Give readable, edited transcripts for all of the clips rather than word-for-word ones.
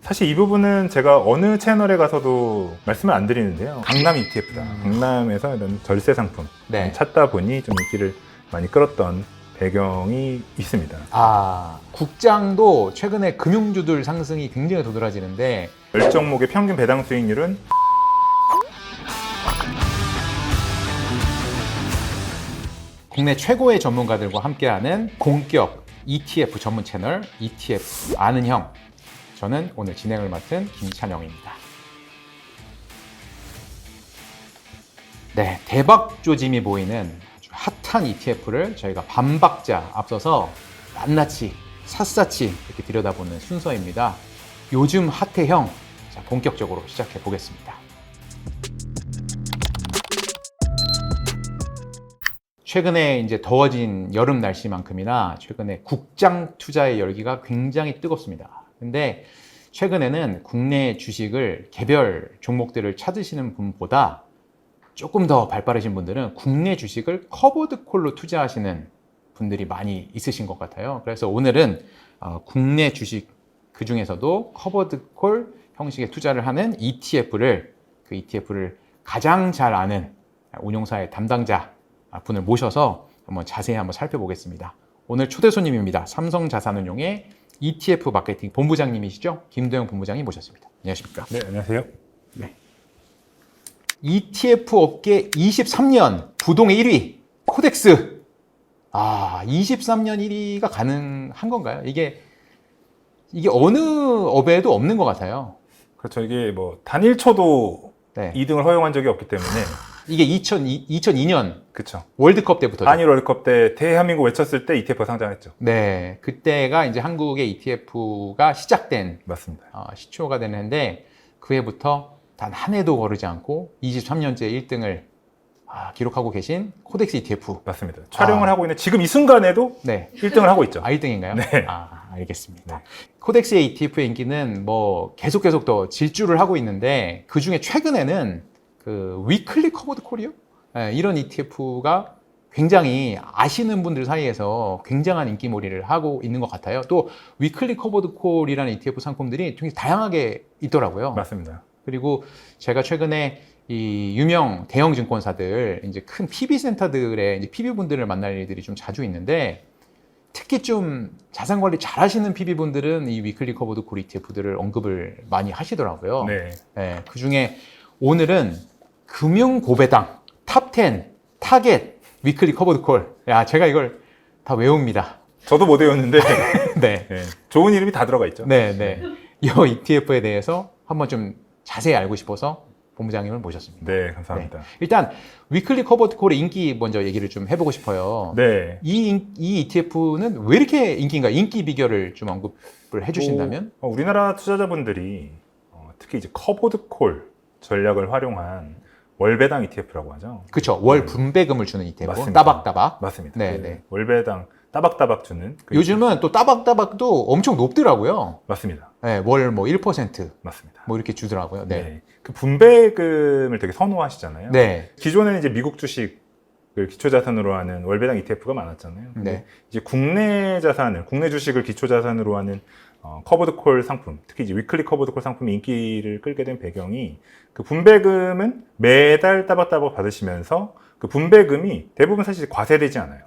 사실 이 부분은 제가 어느 채널에 가서도 말씀을 안 드리는데요. 강남 ETF다. 강남에서 이런 절세 상품 네. 찾다 보니 좀 인기를 많이 끌었던 배경이 있습니다. 국장도 최근에 금융주들 상승이 굉장히 도드라지는데 10종목의 평균 배당 수익률은 국내 최고의 전문가들과 함께하는 본격 ETF 전문 채널 ETF 아는 형. 저는 오늘 진행을 맡은 김찬영입니다. 네, 대박 조짐이 보이는 아주 핫한 ETF를 저희가 반박자 앞서서 낱낱이 샅샅이 이렇게 들여다보는 순서입니다. 요즘 핫해형, 자, 본격적으로 시작해 보겠습니다. 최근에 이제 더워진 여름 날씨만큼이나 최근에 국장 투자의 열기가 굉장히 뜨겁습니다. 근데 최근에는 국내 주식을 개별 종목들을 찾으시는 분보다 조금 더 발빠르신 분들은 국내 주식을 커버드 콜로 투자하시는 분들이 많이 있으신 것 같아요. 그래서 오늘은 국내 주식 그 중에서도 커버드 콜 형식의 투자를 하는 ETF를 가장 잘 아는 운용사의 담당자 분을 모셔서 한번 자세히 한번 살펴보겠습니다. 오늘 초대 손님입니다. 삼성자산운용의 ETF 마케팅 본부장님이시죠? 김도영 본부장님 모셨습니다. 안녕하십니까? 네, 안녕하세요. 네. ETF 업계 23년 부동의 1위 코덱스. 23년 1위가 가능한 건가요? 이게 어느 업에도 없는 것 같아요. 그렇죠. 이게 뭐 단일초도 네. 2등을 허용한 적이 없기 때문에 이게 2002년 그렇죠. 월드컵 때부터 한일 월드컵 때 대한민국 외쳤을 때 ETF가 상장했죠. 네, 그때가 이제 한국의 ETF가 시작된 맞습니다. 시초가 되는데 그 해부터 단 한 해도 거르지 않고 23년째 1등을 기록하고 계신 코덱스 ETF. 맞습니다. 촬영을 하고 있는 지금 이 순간에도 네. 1등을 하고 있죠. 1등인가요? 네. 알겠습니다. 네. 코덱스의 ETF의 인기는 뭐 계속 더 질주를 하고 있는데 그 중에 최근에는 그 위클리 커버드 콜이요? 네, 이런 ETF가 굉장히 아시는 분들 사이에서 굉장한 인기몰이를 하고 있는 것 같아요. 또 위클리 커버드 콜이라는 ETF 상품들이 굉장히 다양하게 있더라고요. 맞습니다. 그리고 제가 최근에 이 유명 대형 증권사들 이제 큰 PB 센터들의 이제 PB 분들을 만날 일들이 좀 자주 있는데 특히 좀 자산 관리 잘 하시는 PB 분들은 이 위클리 커버드 콜 ETF들을 언급을 많이 하시더라고요. 네. 네, 그 중에 오늘은 금융 고배당 탑10 타겟 위클리 커버드 콜. 제가 이걸 다 외웁니다. 저도 못 외웠는데 네. 네. 좋은 이름이 다 들어가 있죠. 네. 이 ETF에 대해서 한번 좀 자세히 알고 싶어서 본부장님을 모셨습니다. 네, 감사합니다. 네. 일단 위클리 커버드 콜의 인기 먼저 얘기를 좀 해보고 싶어요. 네. 이 ETF는 왜 이렇게 인기인가? 인기 비결을 좀 언급을 해주신다면? 우리나라 투자자분들이 특히 이제 커버드 콜 전략을 활용한 월배당 ETF라고 하죠. 그렇죠. 월 분배금을 주는 ETF. 맞습니다. 따박따박. 맞습니다. 네. 월배당 따박따박 주는 요즘은 또 따박따박도 엄청 높더라고요. 맞습니다. 네, 월 뭐 1% 맞습니다. 뭐 이렇게 주더라고요. 네. 네. 그 분배금을 되게 선호하시잖아요. 네. 기존에는 이제 미국 주식을 기초 자산으로 하는 월배당 ETF가 많았잖아요. 근데 네. 이제 국내 주식을 기초 자산으로 하는 커버드 콜 상품, 특히 이제 위클리 커버드 콜 상품이 인기를 끌게 된 배경이 그 분배금은 매달 따박따박 받으시면서 그 분배금이 대부분 사실 과세되지 않아요.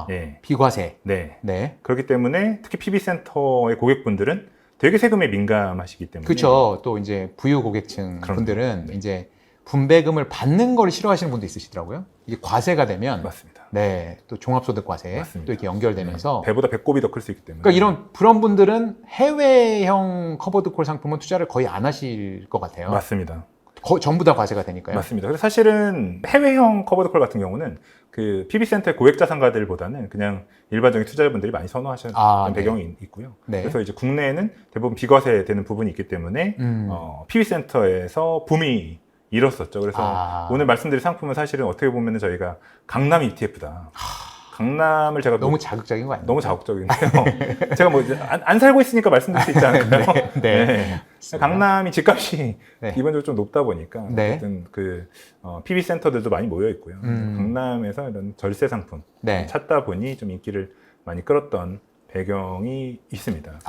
네. 비과세. 네. 네. 그렇기 때문에 특히 PB센터의 고객분들은 되게 세금에 민감하시기 때문에. 그렇죠. 또 이제 부유 고객층 분들은 이제 분배금을 받는 걸 싫어하시는 분도 있으시더라고요. 이게 과세가 되면 맞습니다. 네, 또 종합소득과세 맞습니다. 또 이렇게 연결되면서 배보다 배꼽이 더 클 수 있기 때문에. 그러니까 그런 분들은 해외형 커버드콜 상품은 투자를 거의 안 하실 것 같아요. 맞습니다. 전부 다 과세가 되니까요. 맞습니다. 그래서 사실은 해외형 커버드콜 같은 경우는 그 PB센터의 고액자산가들보다는 그냥 일반적인 투자자분들이 많이 선호하시는 배경이 있고요. 네. 그래서 이제 국내에는 대부분 비과세 되는 부분이 있기 때문에 PB센터에서 붐이 일었었죠. 그래서 오늘 말씀드릴 상품은 사실은 어떻게 보면 저희가 강남 ETF다. 강남을 제가 너무 자극적인 거 아니에요? 너무 자극적인데요. 제가 뭐 안 살고 있으니까 말씀드릴 수 있지 않을까요? 네. 강남이 집값이 네. 기본적으로 좀 높다 보니까 네. 어쨌든 그 PB 센터들도 많이 모여 있고요. 강남에서 이런 절세 상품 네. 찾다 보니 좀 인기를 많이 끌었던 배경이 있습니다.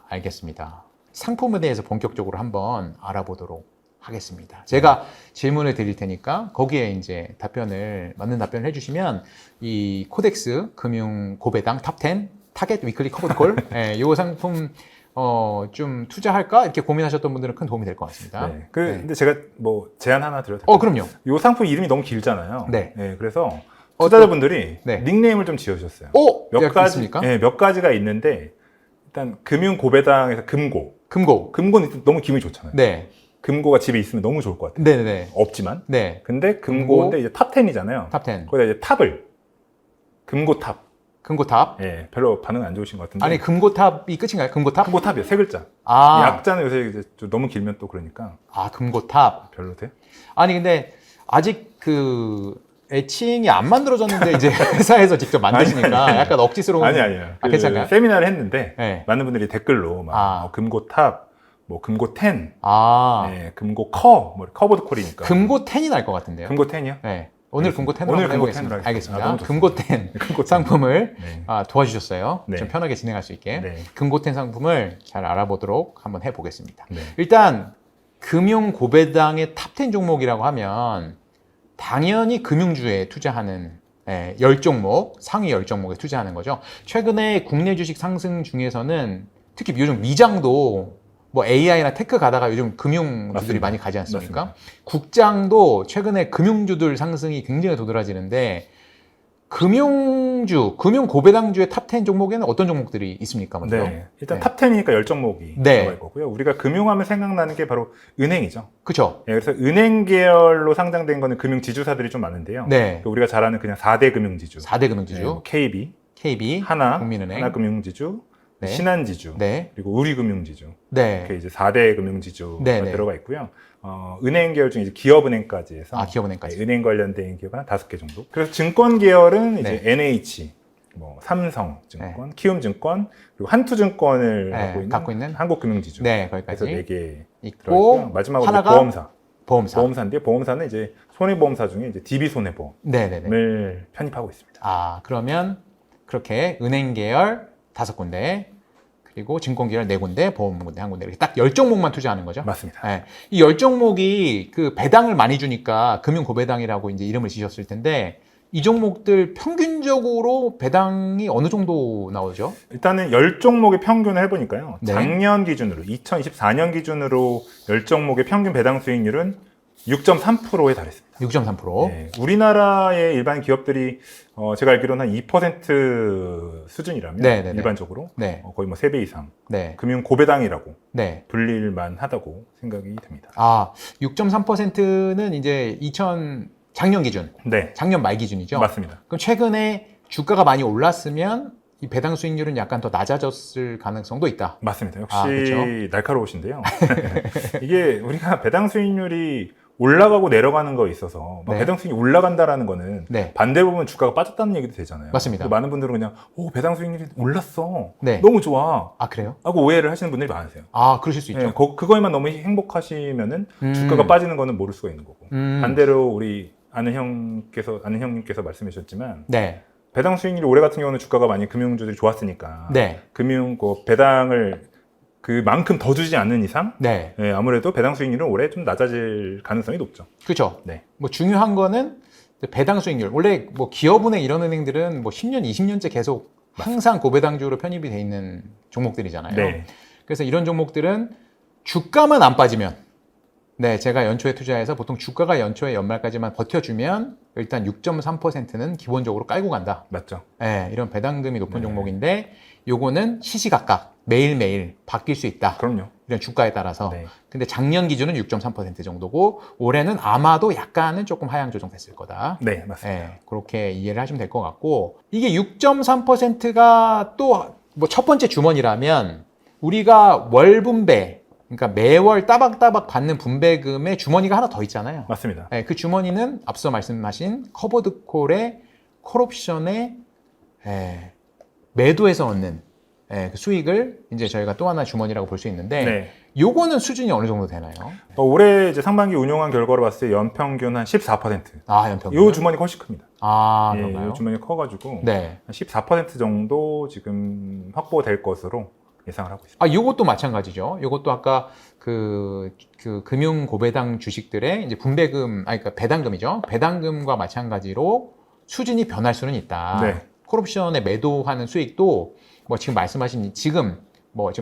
알겠습니다. 상품에 대해서 본격적으로 한번 알아보도록 하겠습니다. 제가 질문을 드릴 테니까 거기에 이제 맞는 답변을 해주시면 이 코덱스 금융 고배당 탑10 타겟 위클리 커버콜 이 상품 좀 투자할까 이렇게 고민하셨던 분들은 큰 도움이 될 것 같습니다. 네. 근데 제가 뭐 제안 하나 드려도 될까요? 그럼요. 이 상품 이름이 너무 길잖아요. 네. 그래서 투자자분들이 네. 닉네임을 좀 지어주셨어요. 몇 가지 있습니까? 몇 가지가 있는데 일단 금융 고배당에서 금고는 너무 기분이 좋잖아요. 네. 금고가 집에 있으면 너무 좋을 것 같아요. 네네. 없지만. 네. 근데 금고인데 이제 탑10이잖아요. 탑10. 거기다 이제 탑을 금고탑. 금고탑. 별로 반응 안 좋으신 것 같은데. 아니 금고탑이 끝인가요? 금고탑? 금고탑이요. 세 글자. 아. 이 약자는 요새 이제 좀 너무 길면 또 그러니까. 금고탑. 별로세요? 아니 근데 아직 그 애칭이 안 만들어졌는데 이제 회사에서 직접 만드시니까 약간 억지스러운. 아니요. 괜찮아요? 세미나를 했는데 네. 많은 분들이 댓글로 막 금고탑, 뭐 금고10, 금고커, 뭐 커버드콜이니까. 금고10이 날 것 같은데요. 금고10이요? 네. 오늘 금고10으로 오늘 한번 해보겠습니다. 금고10으로 알겠습니다. 금고10 상품을 네. 도와주셨어요. 네. 좀 편하게 진행할 수 있게. 네. 금고10 상품을 잘 알아보도록 한번 해보겠습니다. 네. 일단 금융 고배당의 탑10 종목이라고 하면 당연히 금융주에 투자하는 10종목, 상위 10종목에 투자하는 거죠. 최근에 국내 주식 상승 중에서는 특히 요즘 미장도 뭐 AI나 테크 가다가 요즘 금융주들이 맞습니다. 많이 가지 않습니까? 맞습니다. 국장도 최근에 금융주들 상승이 굉장히 도드라지는데 금융주, 금융 고배당주의 탑10 종목에는 어떤 종목들이 있습니까? 먼저? 네. 일단 네. 탑10이니까 10종목이 네. 들어갈 거고요. 우리가 금융하면 생각나는 게 바로 은행이죠. 그렇죠. 그래서 은행 계열로 상장된 거는 금융 지주사들이 좀 많은데요. 네. 우리가 잘 아는 그냥 4대 금융지주. 4대 금융지주. 뭐 KB, KB, 하나, 국민은행, 하나금융지주, 네. 신한지주, 네. 그리고 우리금융지주. 네. 이렇게 이제 4대 금융지주가 네, 네. 들어가 있고요. 은행 계열 중에 이제 기업은행까지 해서 기업은행까지. 은행 관련된 기업은 한 5개 정도. 그래서 증권 계열은 이제 네. NH, 뭐 삼성증권, 키움증권, 그리고 한투증권을 네, 갖고 있는 한국금융지주. 네, 그래서 거기까지 4개 있고 들어있고요. 마지막으로 이제 하나가 보험사. 보험사. 보험사인데 보험사는 이제 손해보험사 중에 이제 DB손해보험을 네네네. 편입하고 있습니다. 그러면 그렇게 은행 계열 5군데, 그리고 증권 계열 4군데, 보험 군데 1군데 이렇게 딱 10종목만 투자하는 거죠. 맞습니다. 네. 이 10종목이 그 배당을 많이 주니까 금융 고배당이라고 이제 이름을 지셨을 텐데 이 종목들 평균적으로 배당이 어느 정도 나오죠? 일단은 10종목의 평균을 해보니까요. 네. 작년 기준으로 2024년 기준으로 10종목의 평균 배당 수익률은 6.3%에 달했습니다. 6.3%. 네, 우리나라의 일반 기업들이 제가 알기로는 한 2% 수준이라면 네네네. 일반적으로 네. 거의 뭐 3배 이상 네. 금융 고배당이라고 네. 불릴만 하다고 생각이 됩니다. 6.3%는 이제 작년 기준, 네, 작년 말 기준이죠. 맞습니다. 그럼 최근에 주가가 많이 올랐으면 이 배당 수익률은 약간 더 낮아졌을 가능성도 있다. 맞습니다. 역시 그렇죠? 날카로우신데요. 이게 우리가 배당 수익률이 올라가고 내려가는 거에 있어서 막 네. 배당 수익이 올라간다라는 거는 네. 반대로 보면 주가가 빠졌다는 얘기도 되잖아요. 맞습니다. 많은 분들은 그냥 배당 수익률이 올랐어. 네. 너무 좋아. 그래요? 하고 오해를 하시는 분들이 많으세요. 그러실 수 있죠. 네, 그거에만 너무 행복하시면은 주가가 빠지는 거는 모를 수가 있는 거고. 반대로 우리 아는 형님께서 말씀해 주셨지만 네. 배당 수익률이 올해 같은 경우는 주가가 많이 금융주들이 좋았으니까 네. 배당을 그만큼 더 주지 않는 이상 네. 아무래도 배당 수익률은 올해 좀 낮아질 가능성이 높죠. 그렇죠. 네. 뭐 중요한 거는 배당 수익률. 원래 뭐 기업은행 이런 은행들은 뭐 10년, 20년째 계속 항상 고배당주로 편입이 돼 있는 종목들이잖아요. 네. 그래서 이런 종목들은 주가만 안 빠지면 제가 연초에 투자해서 보통 주가가 연초에 연말까지만 버텨주면 일단 6.3%는 기본적으로 깔고 간다. 맞죠. 이런 배당금이 높은 네. 종목인데 요거는 시시각각 매일매일 바뀔 수 있다. 그럼요. 이런 주가에 따라서. 네. 근데 작년 기준은 6.3% 정도고 올해는 아마도 약간은 조금 하향 조정됐을 거다. 네, 맞습니다. 그렇게 이해를 하시면 될 것 같고 이게 6.3%가 또 뭐 첫 번째 주머니라면 우리가 월 분배, 그러니까 매월 따박따박 받는 분배금의 주머니가 하나 더 있잖아요. 맞습니다. 그 주머니는 앞서 말씀하신 커버드콜의 콜옵션의 매도에서 얻는 그 수익을 이제 저희가 또 하나 주머니라고 볼 수 있는데 네. 요거는 수준이 어느 정도 되나요? 올해 이제 상반기 운용한 결과로 봤을 때 연평균 한 14%. 연평균. 요 주머니가 훨씬 큽니다. 그런가요? 요 주머니가 커가지고 네. 한 14% 정도 지금 확보될 것으로 예상을 하고 있습니다. 아, 요것도 마찬가지죠. 요것도 아까 그 금융 고배당 주식들의 이제 분배금, 그러니까 배당금이죠. 배당금과 마찬가지로 수준이 변할 수는 있다. 네. 콜옵션에 매도하는 수익도 뭐 지금 말씀하신 지금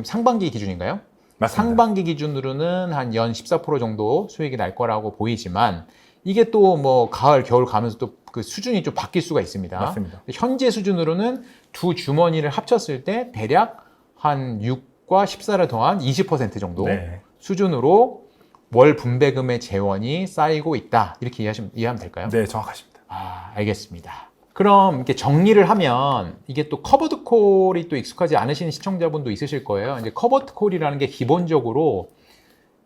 상반기 기준인가요? 맞습니다. 상반기 기준으로는 한 연 14% 정도 수익이 날 거라고 보이지만 이게 또 뭐 가을, 겨울 가면서 또 그 수준이 좀 바뀔 수가 있습니다. 맞습니다. 현재 수준으로는 두 주머니를 합쳤을 때 대략 한 6과 14를 더한 20% 정도 네. 수준으로 월 분배금의 재원이 쌓이고 있다. 이렇게 이해하면 될까요? 네, 정확하십니다. 아, 알겠습니다. 그럼 이렇게 정리를 하면 이게 또 커버드 콜이 또 익숙하지 않으신 시청자분도 있으실 거예요. 이제 커버드 콜이라는 게 기본적으로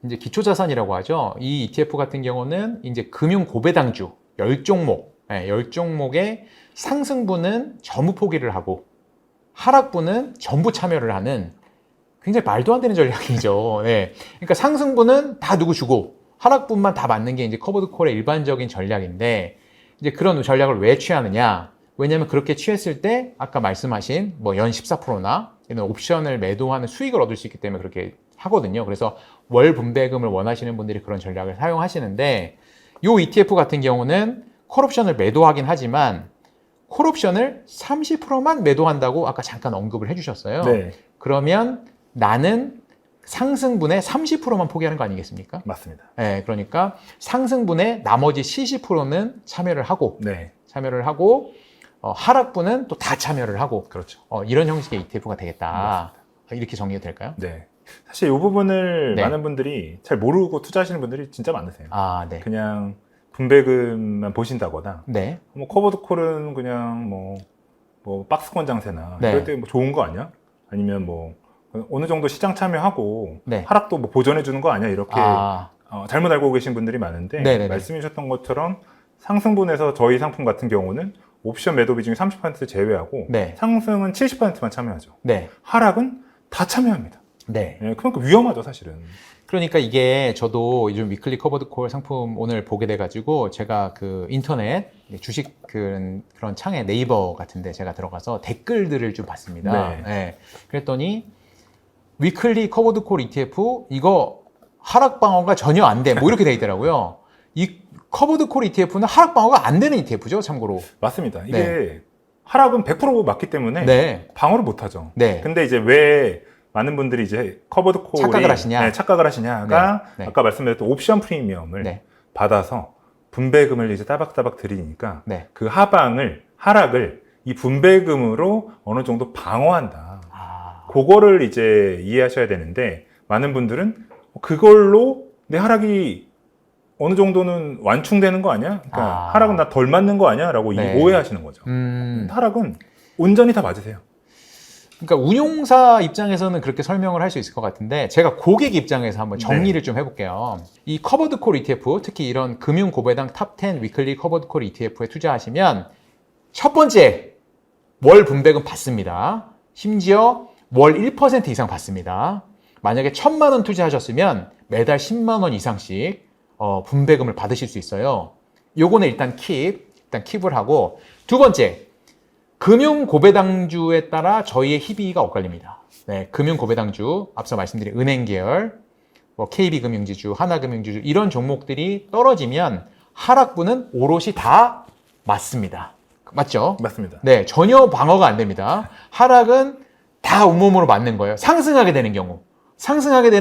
이제 기초자산이라고 하죠. 이 ETF 같은 경우는 이제 금융 고배당주 10종목, 10종목의 상승분은 전부 포기를 하고 하락분은 전부 참여를 하는 굉장히 말도 안 되는 전략이죠. 네. 그러니까 상승분은 다 누구 주고 하락분만 다 맞는 게 이제 커버드 콜의 일반적인 전략인데 이제 그런 전략을 왜 취하느냐? 왜냐하면 그렇게 취했을 때 아까 말씀하신 뭐 연 14%나 이런 옵션을 매도하는 수익을 얻을 수 있기 때문에 그렇게 하거든요. 그래서 월 분배금을 원하시는 분들이 그런 전략을 사용하시는데 이 ETF 같은 경우는 콜옵션을 매도하긴 하지만 콜옵션을 30%만 매도한다고 아까 잠깐 언급을 해주셨어요. 네, 그러면 나는 상승분의 30%만 포기하는 거 아니겠습니까? 맞습니다. 네, 그러니까 상승분의 나머지 70%는 참여를 하고 네, 하락분은 또 다 참여를 하고 그렇죠. 이런 형식의 ETF가 되겠다. 이렇게 정리가 될까요? 네. 사실 이 부분을 네. 많은 분들이 잘 모르고 투자하시는 분들이 진짜 많으세요. 아, 네. 그냥 분배금만 보신다거나, 네. 뭐 커버드 콜은 그냥 뭐 박스권 장세나 네. 이럴 때 뭐 좋은 거 아니야? 아니면 뭐 어느 정도 시장 참여하고 네. 하락도 뭐 보전해 주는 거 아니야? 이렇게 잘못 알고 계신 분들이 많은데 네네네. 말씀해 주셨던 것처럼 상승분에서 저희 상품 같은 경우는 옵션 매도 비중이 30% 제외하고 네. 상승은 70%만 참여하죠. 네. 하락은 다 참여합니다. 네. 네, 그만큼 위험하죠, 사실은. 그러니까 이게 저도 요즘 위클리 커버드 콜 상품 오늘 보게 돼가지고 제가 그 인터넷 주식 그런 창에 네이버 같은데 제가 들어가서 댓글들을 좀 봤습니다. 네. 네. 그랬더니 위클리 커버드 콜 ETF 이거 하락 방어가 전혀 안 돼. 뭐 이렇게 돼 있더라고요. 이 커버드 콜 ETF는 하락 방어가 안 되는 ETF죠, 참고로. 맞습니다. 이게 하락은 100% 맞기 때문에 네. 방어를 못 하죠. 네. 근데 이제 왜 많은 분들이 이제 커버드 콜이 착각을 하시냐? 네, 착각을 하시냐가 네. 네. 아까 말씀드렸던 옵션 프리미엄을 네. 받아서 분배금을 이제 따박따박 드리니까 네. 그 하락을 이 분배금으로 어느 정도 방어한다. 그거를 이제 이해하셔야 되는데 많은 분들은 그걸로 내 하락이 어느 정도는 완충되는 거 아니야? 그러니까 하락은 나 덜 맞는 거 아니야? 라고 네. 오해하시는 거죠. 하락은 온전히 다 맞으세요. 그러니까 운용사 입장에서는 그렇게 설명을 할 수 있을 것 같은데 제가 고객 입장에서 한번 정리를 좀 해볼게요. 이 커버드 콜 ETF, 특히 이런 금융 고배당 탑10 위클리 커버드 콜 ETF에 투자하시면 첫 번째 월 분배금 받습니다. 심지어 월 1% 이상 받습니다. 만약에 1,000만 원 투자하셨으면 매달 10만 원 이상씩 분배금을 받으실 수 있어요. 요거는 일단 킵을 하고 두 번째 금융 고배당주에 따라 저희의 희비가 엇갈립니다. 네, 금융 고배당주 앞서 말씀드린 은행 계열, KB금융지주, 하나금융지주 이런 종목들이 떨어지면 하락분은 오롯이 다 맞습니다. 맞죠? 맞습니다. 네, 전혀 방어가 안 됩니다. 하락은 다 온몸으로 맞는 거예요. 상승하게 되는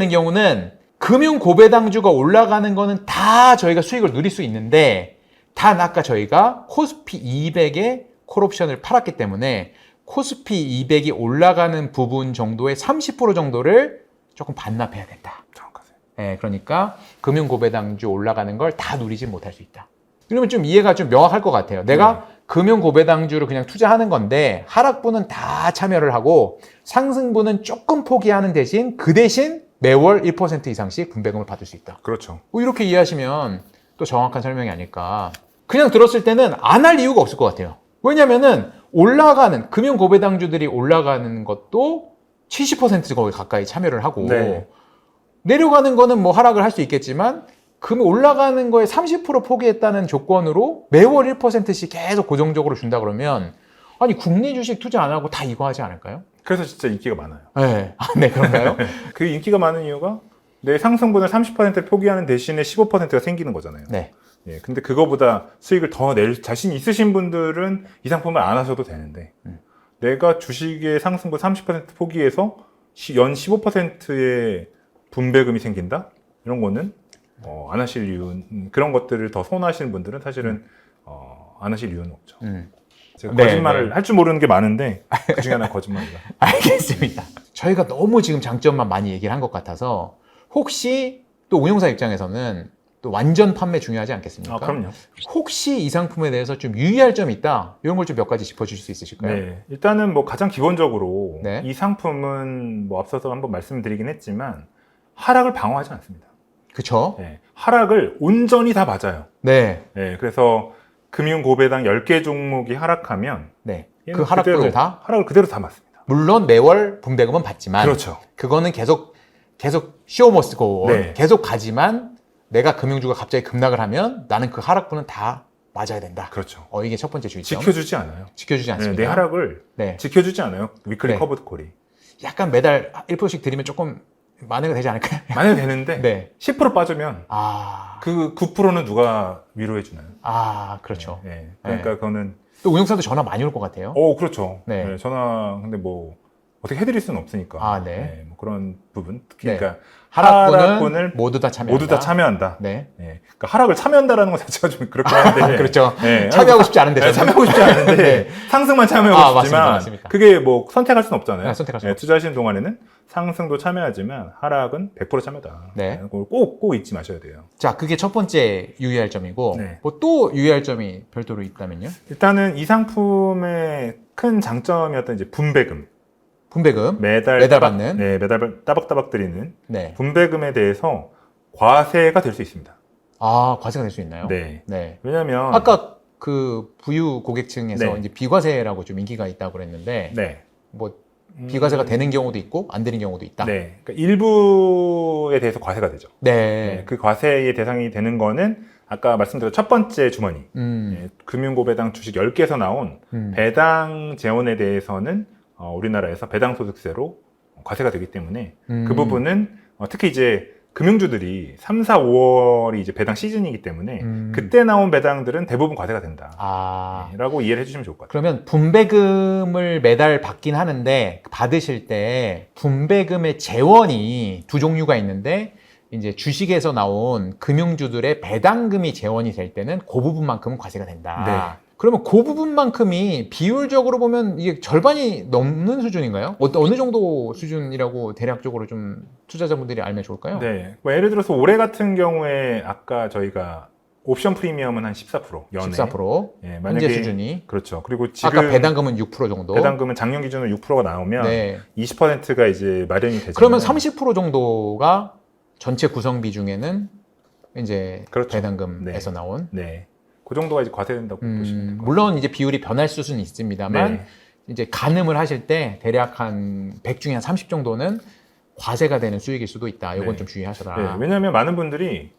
경우는 금융 고배당주가 올라가는 거는 다 저희가 수익을 누릴 수 있는데 단 아까 저희가 코스피 200에 콜옵션을 팔았기 때문에 코스피 200이 올라가는 부분 정도의 30% 정도를 조금 반납해야 된다. 정확하세요. 네, 그러니까 금융 고배당주 올라가는 걸 다 누리지 못할 수 있다. 그러면 좀 이해가 좀 명확할 것 같아요. 내가 금융 고배당주를 그냥 투자하는 건데 하락분은 다 참여를 하고 상승분은 조금 포기하는 대신 그 대신 매월 1% 이상씩 분배금을 받을 수 있다. 그렇죠. 이렇게 이해하시면 또 정확한 설명이 아닐까. 그냥 들었을 때는 안 할 이유가 없을 것 같아요. 왜냐면은 올라가는 금융 고배당주들이 올라가는 것도 70% 거의 가까이 참여를 하고 네. 내려가는 거는 뭐 하락을 할 수 있겠지만 올라가는 거에 30% 포기했다는 조건으로 매월 1%씩 계속 고정적으로 준다 그러면 아니 국내 주식 투자 안 하고 다 이거 하지 않을까요? 그래서 진짜 인기가 많아요. 네, 네 그런가요? 그 인기가 많은 이유가 내 상승분을 30%를 포기하는 대신에 15%가 생기는 거잖아요. 네. 예, 근데 그거보다 수익을 더 낼 자신 있으신 분들은 이 상품을 안 하셔도 되는데 내가 주식의 상승분 30% 포기해서 연 15%의 분배금이 생긴다? 이런 거는 안 하실 이유, 그런 것들을 더 선호하시는 분들은 사실은 안 하실 이유는 없죠. 제가 네, 거짓말을 네. 할 줄 모르는 게 많은데 그 중에 하나 거짓말이다. 알겠습니다. 저희가 너무 지금 장점만 많이 얘기를 한 것 같아서 혹시 또 운용사 입장에서는 또 완전 판매 중요하지 않겠습니까? 아, 그럼요. 혹시 이 상품에 대해서 좀 유의할 점이 있다? 이런 걸 좀 몇 가지 짚어주실 수 있으실까요? 네, 일단은 뭐 가장 기본적으로 네. 이 상품은 뭐 앞서서 한번 말씀드리긴 했지만 하락을 방어하지 않습니다. 그쵸? 네, 하락을 온전히 다 맞아요. 네. 네, 그래서 금융 고배당 10개 종목이 하락하면 네. 얘는 그 하락분을 그대로, 다? 하락을 그대로 다 맞습니다. 물론 매월 분배금은 받지만 그렇죠. 그거는 계속 show must go on. 네. 계속 가지만 내가 금융주가 갑자기 급락을 하면 나는 그 하락분은 다 맞아야 된다. 그렇죠. 이게 첫 번째 주의점. 지켜주지 않아요. 지켜주지 네, 않습니다. 내 하락을 네. 지켜주지 않아요. 위클리 네. 커브드 콜이. 약간 매달 1%씩 드리면 조금 만회가 되지 않을까요? 만약에 되는데 네. 10% 빠지면 아, 그 9%는 누가 위로해 주나요? 그렇죠. 네, 그러니까 그거는 또 운용사도 전화 많이 올 것 같아요. 그렇죠. 네. 네, 전화 근데 뭐 어떻게 해드릴 수는 없으니까. 네. 뭐 그런 부분. 특히 네. 그러니까 하락분을 모두 다 참여한다. 모두 다 참여한다. 네. 네. 그러니까 하락을 참여한다라는 것 자체가 좀 그렇긴 한데. 그렇죠. 네. 참여하고 싶지 않은데. 네, 참여하고 싶지 않은데 네. 상승만 참여하고 싶지만 맞습니다. 그게 뭐 선택할 수는 없잖아요. 네, 선택할 수는 투자하시는 동안에는 상승도 참여하지만 하락은 100% 참여다. 네. 그걸 꼭 잊지 마셔야 돼요. 자, 그게 첫 번째 유의할 점이고 네. 뭐 또 유의할 점이 별도로 있다면요? 일단은 이 상품의 큰 장점이었던 이제 분배금. 분배금 매달 받는. 네, 매달 따박따박 드리는 네. 분배금에 대해서 과세가 될 수 있습니다. 과세가 될 수 있나요? 네. 네. 왜냐면 아까 그 부유 고객층에서 네. 이제 비과세라고 좀 인기가 있다고 그랬는데 네. 뭐 비과세가 되는 경우도 있고 안 되는 경우도 있다. 네. 그러니까 일부에 대해서 과세가 되죠. 네. 네, 그 과세의 대상이 되는 거는 아까 말씀드린 첫 번째 주머니, 네, 금융고배당 주식 10개에서 나온 배당 재원에 대해서는 우리나라에서 배당소득세로 과세가 되기 때문에 그 부분은 특히 이제 금융주들이 3, 4, 5월이 이제 배당 시즌이기 때문에 그때 나온 배당들은 대부분 과세가 된다. 라고 이해를 해주시면 좋을 것 같아요. 그러면 분배금을 매달 받긴 하는데 받으실 때 분배금의 재원이 두 종류가 있는데 이제 주식에서 나온 금융주들의 배당금이 재원이 될 때는 그 부분만큼은 과세가 된다. 네. 그러면 그 부분만큼이 비율적으로 보면 이게 절반이 넘는 수준인가요? 어느 정도 수준이라고 대략적으로 좀 투자자분들이 알면 좋을까요? 네. 뭐 예를 들어서 올해 같은 경우에 아까 저희가 옵션 프리미엄은 한 14%, 연에. 14%. 예, 현재 수준이. 그렇죠. 그리고 지금 아까 배당금은 6% 정도. 배당금은 작년 기준으로 6%가 나오면 네. 20%가 이제 마련이 되잖아요. 그러면 30% 정도가 전체 구성비 중에는 이제 그렇죠. 배당금에서 나온. 네. 그 정도가 이제 과세된다고 보시면 될것 같아요. 물론 이제 비율이 변할 수는 있습니다만 네. 이제 가늠을 하실 때 대략 한 100 중에 한 30 정도는 과세가 되는 수익일 수도 있다. 이건 네. 좀 주의하셔라. 네. 왜냐하면 많은 분들이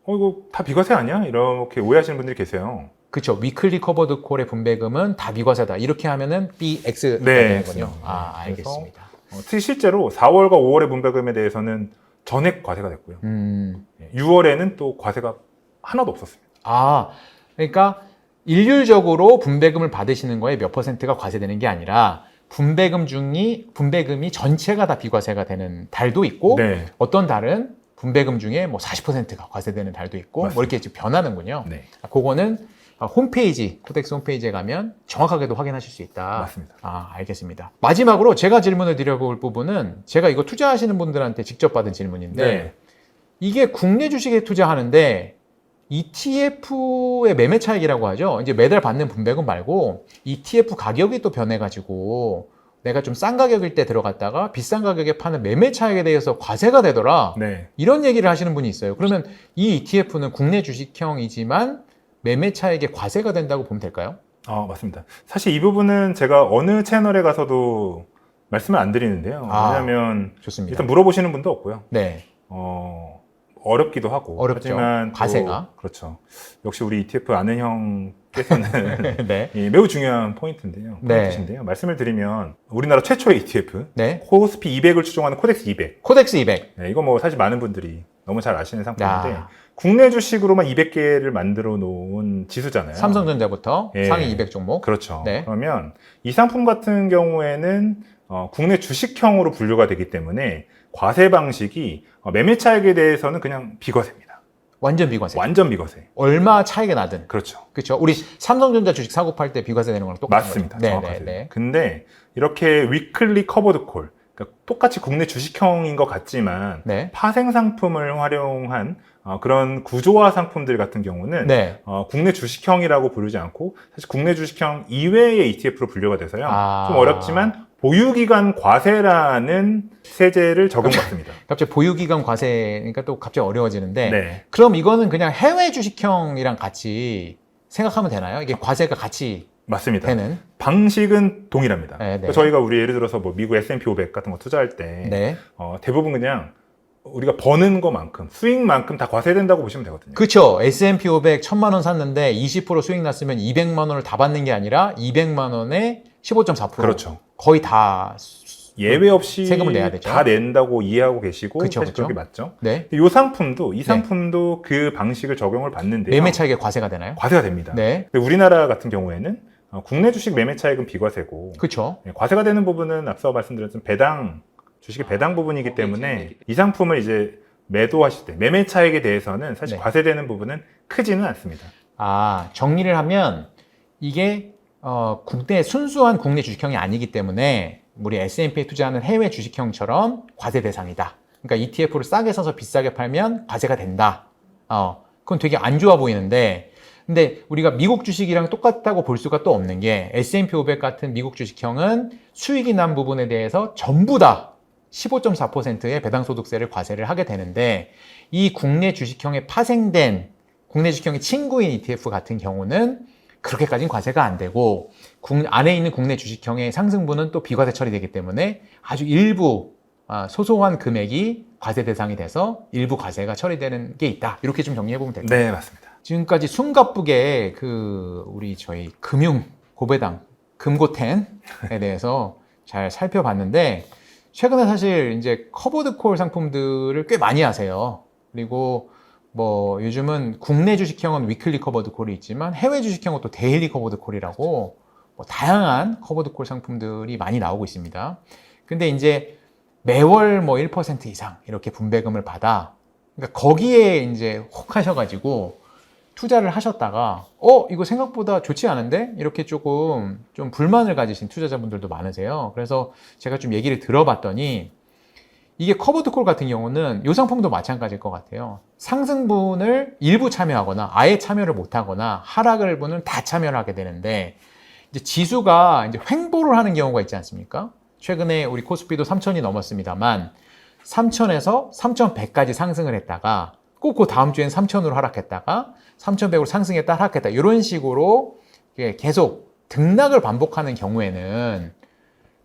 이거 다 비과세 아니야? 이렇게 오해하시는 분들이 계세요. 그렇죠. 위클리 커버드 콜의 분배금은 다 비과세다. 이렇게 하면은 BX가 네, 되는군요. 네. 알겠습니다. 특히 실제로 4월과 5월의 분배금에 대해서는 전액 과세가 됐고요. 6월에는 또 과세가 하나도 없었습니다. 그러니까 일률적으로 분배금을 받으시는 거에 몇 %가 과세되는 게 아니라 분배금이 전체가 다 비과세가 되는 달도 있고 네. 어떤 달은 분배금 중에 뭐 40%가 과세되는 달도 있고 맞습니다. 뭐 이렇게 지금 변하는군요. 네. 그거는 홈페이지, 코덱스 홈페이지에 가면 정확하게도 확인하실 수 있다. 맞습니다. 알겠습니다. 마지막으로 제가 질문을 드려볼 부분은 제가 이거 투자하시는 분들한테 직접 받은 질문인데 네. 이게 국내 주식에 투자하는데 ETF의 매매 차익이라고 하죠. 이제 매달 받는 분배금 말고 ETF 가격이 또 변해가지고 내가 좀 싼 가격일 때 들어갔다가 비싼 가격에 파는 매매 차익에 대해서 과세가 되더라. 네. 이런 얘기를 하시는 분이 있어요. 그러면 이 ETF는 국내 주식형이지만 매매 차익에 과세가 된다고 보면 될까요? 맞습니다. 사실 이 부분은 제가 어느 채널에 가서도 말씀을 안 드리는데요. 왜냐하면 좋습니다. 일단 물어보시는 분도 없고요. 네. 어렵기도 하고. 어렵죠. 하지만 또 과세가. 그렇죠. 역시 우리 ETF 아는 형께서는 네. 이 매우 중요한 포인트인데요. 네. 포인트인데요. 말씀을 드리면 우리나라 최초의 ETF 네. 코스피 200을 추종하는 코덱스 200. 코덱스 200. 네, 이거 뭐 사실 많은 분들이 너무 잘 아시는 상품인데 야. 국내 주식으로만 200개를 만들어 놓은 지수잖아요. 삼성전자부터 예. 상위 200 종목. 그렇죠. 네. 그러면 이 상품 같은 경우에는 국내 주식형으로 분류가 되기 때문에 과세 방식이 매매 차익에 대해서는 그냥 비과세입니다. 완전 비과세. 완전 비과세. 얼마 차이가 나든. 그렇죠. 그렇죠. 우리 삼성전자 주식 사고 팔 때 비과세 되는 거랑 똑같은 맞습니다. 거죠. 정확하세요. 네. 근데 이렇게 위클리 커버드 콜, 그러니까 똑같이 국내 주식형인 것 같지만 네. 파생 상품을 활용한 그런 구조화 상품들 같은 경우는 네. 국내 주식형이라고 부르지 않고 사실 국내 주식형 이외의 ETF로 분류가 돼서요. 아. 좀 어렵지만 보유기간 과세라는 세제를 적용받습니다. 갑자기 보유기간 과세니까 또 갑자기 어려워지는데 네, 그럼 이거는 그냥 해외 주식형이랑 같이 생각하면 되나요? 이게 과세가 같이 맞습니다. 되는? 방식은 동일합니다. 네, 네. 그러니까 저희가 우리 예를 들어서 뭐 미국 S&P 500 같은 거 투자할 때 네. 대부분 그냥 우리가 버는 것만큼 수익만큼 다 과세된다고 보시면 되거든요. 그렇죠. S&P 500 1000만 원 샀는데 20% 수익 났으면 200만 원을 다 받는 게 아니라 200만 원에 15.4%. 그렇죠. 거의 다 예외 없이 세금을 내야 되죠. 다 낸다고 이해하고 계시고 그쵸, 사실 그쵸. 그게 맞죠. 네. 이 상품도 이 상품도 그 방식을 적용을 받는데요. 매매 차익에 과세가 되나요? 과세가 됩니다. 네. 근데 우리나라 같은 경우에는 국내 주식 매매 차익은 비과세고 그렇죠. 과세가 되는 부분은 앞서 말씀드렸던 배당 주식의 배당 부분이기 때문에 이 상품을 이제 매도하실 때 매매 차익에 대해서는 사실 네. 과세되는 부분은 크지는 않습니다. 아, 정리를 하면 이게 국내 순수한 국내 주식형이 아니기 때문에 우리 S&P에 투자하는 해외 주식형처럼 과세 대상이다. 그러니까 ETF를 싸게 사서 비싸게 팔면 과세가 된다. 그건 되게 안 좋아 보이는데 근데 우리가 미국 주식이랑 똑같다고 볼 수가 또 없는 게 S&P 500 같은 미국 주식형은 수익이 난 부분에 대해서 전부 다 15.4%의 배당소득세를 과세를 하게 되는데 이 국내 주식형에 파생된 국내 주식형의 친구인 ETF 같은 경우는 그렇게까지는 과세가 안 되고 안에 있는 국내 주식형의 상승분은 또 비과세 처리되기 때문에 아주 일부 소소한 금액이 과세 대상이 돼서 일부 과세가 처리되는 게 있다. 이렇게 좀 정리해 보면 될까요? 네, 맞습니다. 지금까지 숨가쁘게 우리 저희 금융 고배당 금고텐에 대해서 잘 살펴봤는데 최근에 사실 이제 커버드 콜 상품들을 꽤 많이 하세요. 그리고 뭐 요즘은 국내 주식형은 위클리 커버드 콜이 있지만 해외 주식형은 또 데일리 커버드 콜이라고 뭐 다양한 커버드 콜 상품들이 많이 나오고 있습니다. 근데 이제 매월 뭐 1% 이상 이렇게 분배금을 받아 그러니까 거기에 이제 혹 하셔가지고 투자를 하셨다가 이거 생각보다 좋지 않은데? 이렇게 조금 좀 불만을 가지신 투자자분들도 많으세요. 그래서 제가 좀 얘기를 들어봤더니 이게 커버드 콜 같은 경우는 이 상품도 마찬가지일 것 같아요. 상승분을 일부 참여하거나 아예 참여를 못하거나 하락을 분은 다 참여를 하게 되는데 이제 지수가 이제 횡보를 하는 경우가 있지 않습니까? 최근에 우리 코스피도 3,000이 넘었습니다만 3,000에서 3,100까지 상승을 했다가 꼭 그 다음 주엔 3,000으로 하락했다가 3,100으로 상승했다 하락했다 이런 식으로 계속 등락을 반복하는 경우에는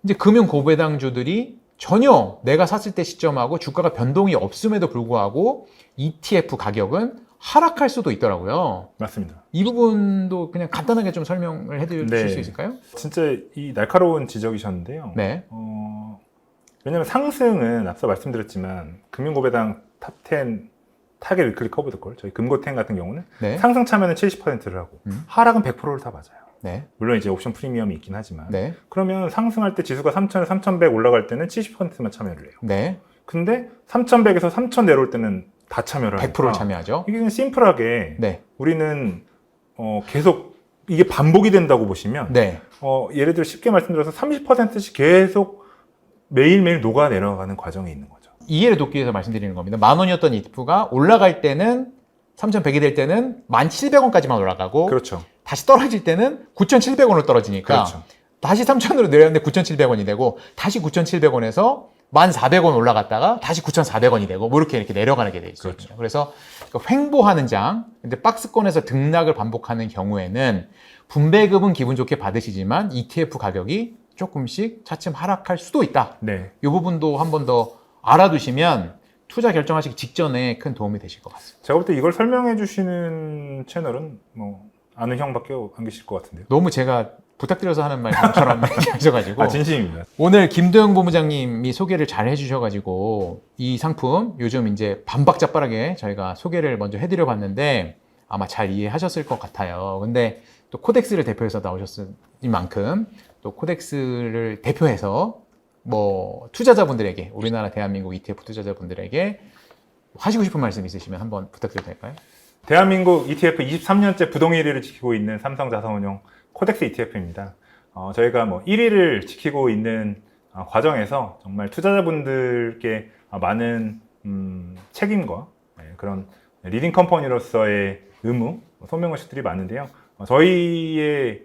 이제 금융 고배당주들이 전혀 내가 샀을 때 시점하고 주가가 변동이 없음에도 불구하고 ETF 가격은 하락할 수도 있더라고요. 맞습니다. 이 부분도 그냥 간단하게 좀 설명을 해주실 네. 수 있을까요? 진짜 이 날카로운 지적이셨는데요. 네. 왜냐하면 상승은 앞서 말씀드렸지만 금융고배당 탑10 타겟 위클리 커버드 콜 저희 금고10 같은 경우는 네. 상승 참여는 70%를 하고 하락은 100%를 다 맞아요. 네. 물론 이제 옵션 프리미엄이 있긴 하지만 네. 그러면 상승할 때 지수가 3,000에서 3,100 올라갈 때는 70%만 참여를 해요. 네. 근데 3,100에서 3,000 내려올 때는 다 참여를 하니까 100%를 참여하죠. 이게 그냥 심플하게 네. 우리는 계속 이게 반복이 된다고 보시면 네. 예를 들어 쉽게 말씀드려서 30%씩 계속 매일매일 녹아 내려가는 과정이 있는 거죠. 이해를 돕기 위해서 말씀드리는 겁니다. 10,000원이었던 ETF가 올라갈 때는 3,100이 될 때는 1,700원까지만 올라가고 그렇죠. 다시 떨어질 때는 9,700원으로 떨어지니까 그렇죠. 다시 3,000으로 내렸는데 9,700원이 되고 다시 9,700원에서 1,400원 올라갔다가 다시 9,400원이 되고 뭐 이렇게 내려가게 돼 있어요. 그렇죠. 그래서 횡보하는 장, 근데 박스권에서 등락을 반복하는 경우에는 분배금은 기분 좋게 받으시지만 ETF 가격이 조금씩 차츰 하락할 수도 있다. 네. 이 부분도 한 번 더 알아두시면 투자 결정하시기 직전에 큰 도움이 되실 것 같습니다. 제가 볼 때 이걸 설명해 주시는 채널은 뭐 아는 형밖에 안 계실 것 같은데요. 너무 제가 부탁드려서 하는 말처럼 하셔가지고 진심입니다. 오늘 김도영 본부장님이 소개를 잘 해주셔가지고 이 상품 요즘 이제 반박자빠르게 저희가 소개를 먼저 해드려 봤는데 아마 잘 이해하셨을 것 같아요. 근데 또 코덱스를 대표해서 나오셨을 만큼 또 코덱스를 대표해서 뭐 투자자분들에게 우리나라 대한민국 ETF 투자자분들에게 하시고 싶은 말씀 있으시면 한번 부탁드려도 될까요? 대한민국 ETF 23년째 부동 1위를 지키고 있는 삼성자산운용 코덱스 ETF입니다. 저희가 뭐 1위를 지키고 있는 과정에서 정말 투자자분들께 많은 책임과 그런 리딩 컴퍼니로서의 의무, 소명의식들이 많은데요. 저희의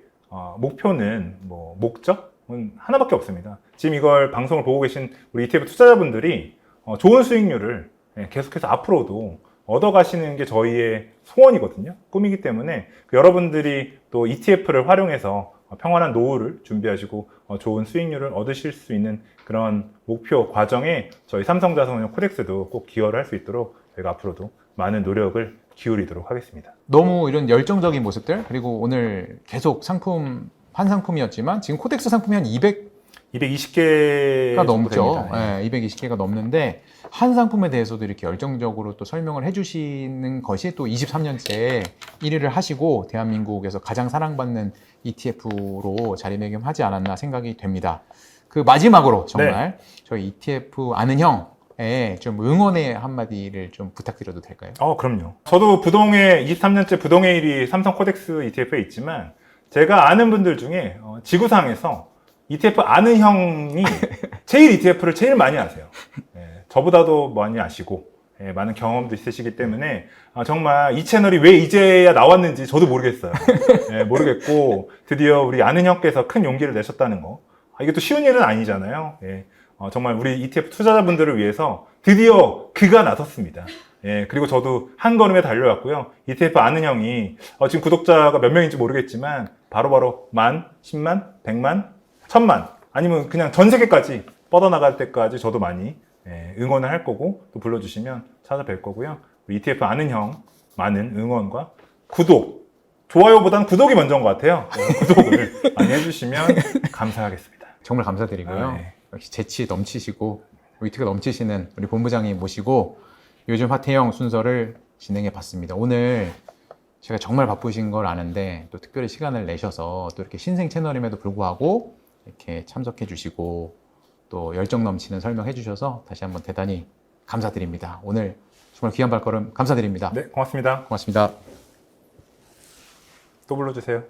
목표는 뭐 목적은 하나밖에 없습니다. 지금 이걸 방송을 보고 계신 우리 ETF 투자자분들이 좋은 수익률을 계속해서 앞으로도 얻어가시는 게 저희의 소원이거든요. 꿈이기 때문에 여러분들이 또 ETF를 활용해서 평안한 노후를 준비하시고 좋은 수익률을 얻으실 수 있는 그런 목표 과정에 저희 삼성자산운용 코덱스도 꼭 기여를 할 수 있도록 저희가 앞으로도 많은 노력을 기울이도록 하겠습니다. 너무 이런 열정적인 모습들 그리고 오늘 계속 상품 한 상품이었지만 지금 코덱스 상품이 한 220개가 넘죠. 네, 220개가 넘는데 한 상품에 대해서도 이렇게 열정적으로 또 설명을 해주시는 것이 또 23년째 1위를 하시고 대한민국에서 가장 사랑받는 ETF로 자리매김하지 않았나 생각이 됩니다. 그 마지막으로 정말 저희 ETF 아는 형에 좀 응원의 한마디를 좀 부탁드려도 될까요? 그럼요. 저도 부동의 23년째 부동의 1위 삼성 코덱스 ETF에 있지만 제가 아는 분들 중에 지구상에서 ETF 아는 형이 제일 ETF를 제일 많이 아세요. 저보다도 많이 아시고 많은 경험도 있으시기 때문에 정말 이 채널이 왜 이제야 나왔는지 저도 모르겠어요. 모르겠고 드디어 우리 아는 형께서 큰 용기를 내셨다는 거. 이게 또 쉬운 일은 아니잖아요. 정말 우리 ETF 투자자분들을 위해서 드디어 그가 나섰습니다. 그리고 저도 한 걸음에 달려왔고요. ETF 아는 형이 지금 구독자가 몇 명인지 모르겠지만 바로바로 10,000, 100,000, 100만, 10,000만 아니면 그냥 전 세계까지 뻗어나갈 때까지 저도 많이 응원을 할 거고 또 불러주시면 찾아뵐 거고요. ETF 아는 형 많은 응원과 구독, 좋아요보다는 구독이 먼저인 것 같아요. 구독을 많이 해주시면 감사하겠습니다. 정말 감사드리고요. 역시 재치 넘치시고 위트가 넘치시는 우리 본부장님 모시고 요즘 화태형 순서를 진행해 봤습니다. 오늘 제가 정말 바쁘신 걸 아는데 또 특별히 시간을 내셔서 또 이렇게 신생 채널임에도 불구하고 이렇게 참석해 주시고 또 열정 넘치는 설명해 주셔서 다시 한번 대단히 감사드립니다. 오늘 정말 귀한 발걸음 감사드립니다. 네, 고맙습니다. 고맙습니다. 또 불러주세요.